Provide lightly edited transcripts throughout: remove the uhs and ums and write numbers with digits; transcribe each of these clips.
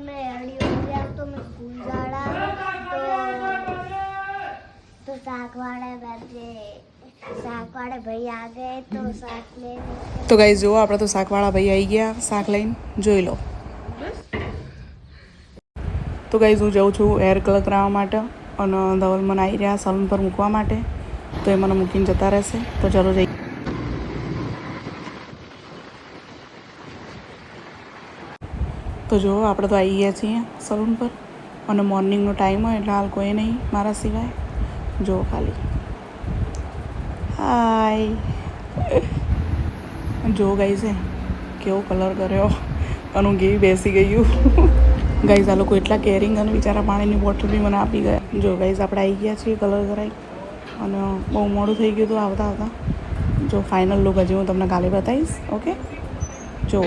मैं अड़ियों गया तो मैं स्कूल जाड़ा तो साग वाले भाई आ गए तो साग ले તો ગાઈઝ જુઓ આપણે તો શાકવાળા ભાઈ આવી ગયા શાક લઈને જોઈ લો તો ગાઈઝ હું જાઉં છું હેર કલર કરાવવા માટે અને ધવલ મને આવી રહ્યા સલૂન પર મૂકવા માટે તો એ મને મૂકીને જતા રહેશે તો ચાલો જઈએ તો જુઓ આપણે તો આવી ગયા છીએ સલૂન પર અને મોર્નિંગનો ટાઈમ હોય એટલે હાલ કોઈ નહીં મારા સિવાય જુઓ ખાલી હાય જો ગાઈઝે કેવો કલર કર્યો અને હું કેવી બેસી ગયું ગાઈઝ આ લોકો એટલા કેરિંગ અને બિચારા પાણીની બોટલ બી મને આપી ગયા જો ગાઈઝ આપણે આવી ગયા છીએ કલર કરાવી અને બહુ મોડું થઈ ગયું હતું આવતા આવતા જો ફાઇનલ લુક હજી હું તમને કાલે બતાવીશ ઓકે જો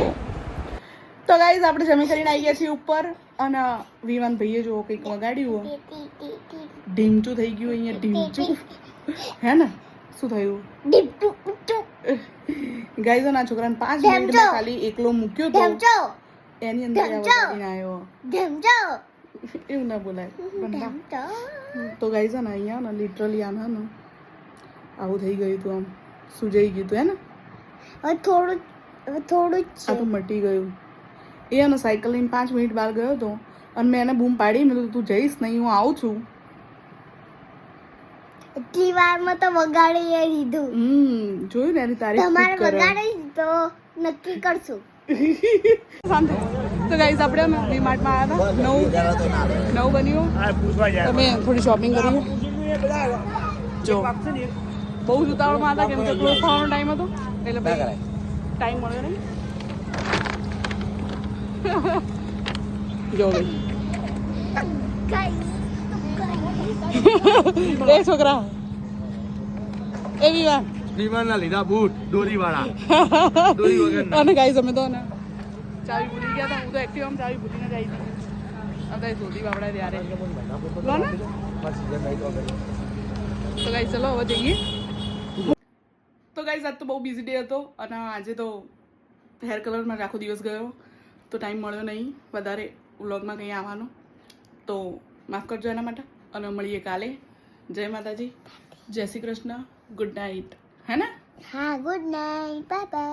તો ગાઈઝ આપણે જમી કરીને આવી ગયા છીએ ઉપર અને વિવાન ભાઈએ જો કંઈક વગાડ્યું ઢીમચું થઈ ગયું અહીંયા ઢીમચું હે ને શું થયું ગાઈઝ ના છોકરાને 5 મિનિટમાં ખાલી એકલો મૂક્યો તો એની અંદર આવ્યો એવું ના બોલાય તો ગાઈઝ ને અહીંયા ને લિટરલી આને ને આવું થઈ ગયું હતું આમ સુજાઈ ગયું હતું હે ને થોડું આ તો મટી ગયું એ અને સાયકલ લઈને 5 મિનિટ બહાર ગયો હતો અને મેં એને બૂમ પાડી મેં કીધું તું જઈશ નહીં હું આવું છું એટલી વારમાં તો વગાડી લીધું જોયું ને એની તારીફ તમારે વગાડી તો નક્કી કરશું તો ગાઈઝ આપણે ડીમાર્ટમાં આવ્યા હતા નવ બન્યું તમે થોડી શોપિંગ કરી જો બહુ જ ઉતાવળમાં હતા કેમ કે ક્લોઝ થવાનો ટાઈમ હતો એટલે ટાઈમ મળ્યો નહીં જો ભાઈ એ છોકરા એવી વાત ડીમાર્ટના લીધા બૂટ દોરીવાળા દોરી વગરના અને ગાઈઝ અમે તો ને ચાવી ભૂલી ગયા હતા હું તો એક્ટિવામાં ચાવી ભૂલીને જ આવી હતી અત્યારે શોધી બાપડા ત્યારે લો ને તો ગાઈઝ ચલો હવે જઈએ તો ગાઈઝ આજ તો બહુ બિઝી ડે હતો અને આજે તો હેર કલરમાં આખો દિવસ ગયો તો ટાઈમ મળ્યો નહીં વધારે વ્લોગમાં કંઈ આવવાનો તો માફ કરજો એના માટે અને મળીએ કાલે જય માતાજી જય શ્રી કૃષ્ણ ગુડ નાઇટ હે ને હા ગુડ નાઇટ બાય બાય